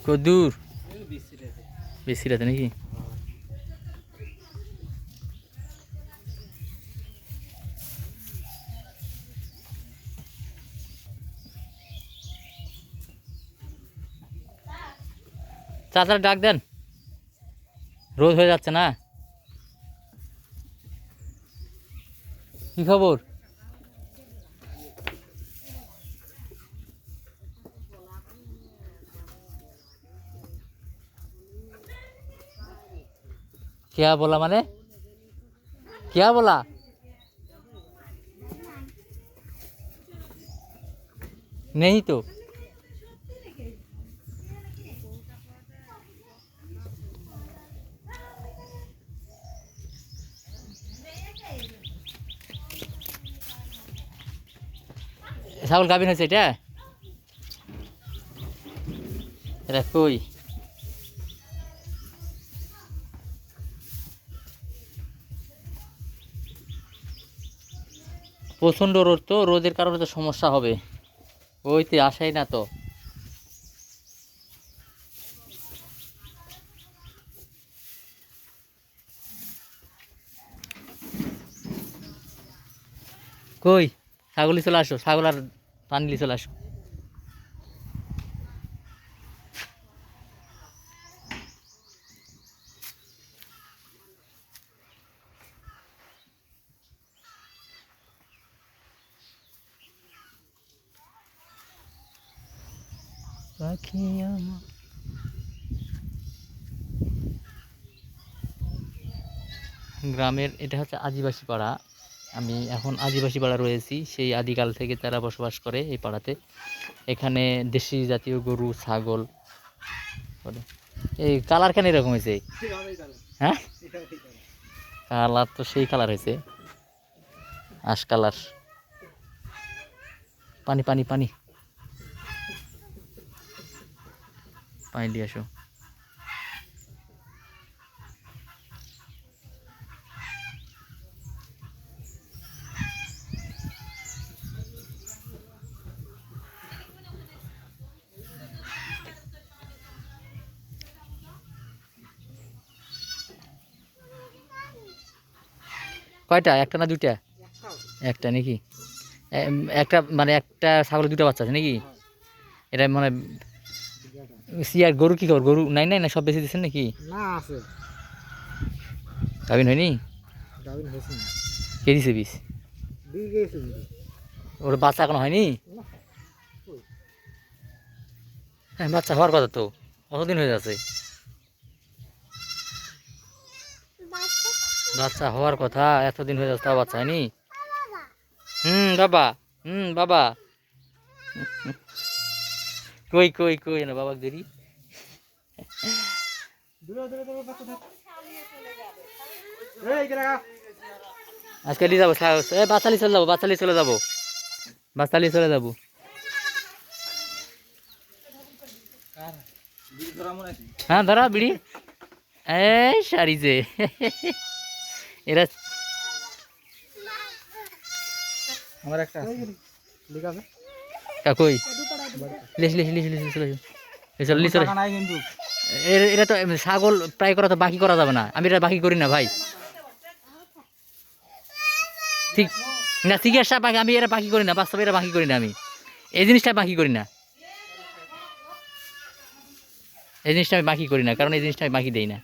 কদ্দূর বেশি রাতে নাকি? চাচার ডাক দেন, রোদ হয়ে যাচ্ছে না। কি খবর? क्या बोला माने? क्या बोला? नहीं तो ছাগল গাভিন হয়েছে এটা? এটা কই? প্রচণ্ড রোদ, তো রোদের কারণে তো সমস্যা হবে। ওইতে আসাই না তো। কই ছাগলই চলে আসো, ছাগল আর পানলি চলে আসো। পাখি আমার গ্রামের, এটা হচ্ছে আদিবাসী পাড়া। আমি এখন আদিবাসী পাড়া রয়েছি, সেই আদিকাল থেকে তারা বসবাস করে এই পাড়াতে। এখানে দেশি জাতীয় গরু ছাগল। এই কালার কেন এরকম হয়েছে? হ্যাঁ, কালার তো সেই কালার হয়েছে, আশ কালার। পানি পানি পানি পানি দিয়ে আসো। কয়টা? একটা না দুইটা? একটা নাকি? একটা মানে একটা ছাগলের দুটো বাচ্চা আছে নাকি? এটা মানে সিয়ার গরু কি খবর? গরু নাই নাই না, সব বেশি দিচ্ছেন নাকি? না আছে, গাভিন হয়নি? গাভিন হয়েছে না, কে দিছে বিষ? দিয়ে গেছে। ওর বাচ্চা এখনো হয়নি? হ্যাঁ, বাচ্চা হওয়ার কথা তো, কতদিন হয়ে যাচ্ছে? বাচ্চা হওয়ার কথা, এতদিন হয়ে যাচ্ছে তাও বাচ্চা হয়নি? বাবা, বাবা। কই কই কই না বাবা দেরি। আজকে নিয়ে যাবো, বাচ্চালি চলে যাবো, বাচ্চালি চলে যাবো, বাচ্চালি চলে যাবো। হ্যাঁ ধরা বিড়ি, এই সারিছে এরা। আমার একটা লিখ আছে কই? লিস লিস লিস লিস চলে চল লিস চলে। কিন্তু এটা তো ছাগল প্রায় করা তো বাকি করা যাবে না, আমি এটা বাকি করি না ভাই। ঠিক না, চিকিৎসা বাকি আমি এটা বাকি করি না, বাস্তবে এটা বাকি করি না, আমি এই জিনিসটা বাকি করি না, এই জিনিসটা আমি বাকি করি না, কারণ এই জিনিসটা আমি বাকি দেই না।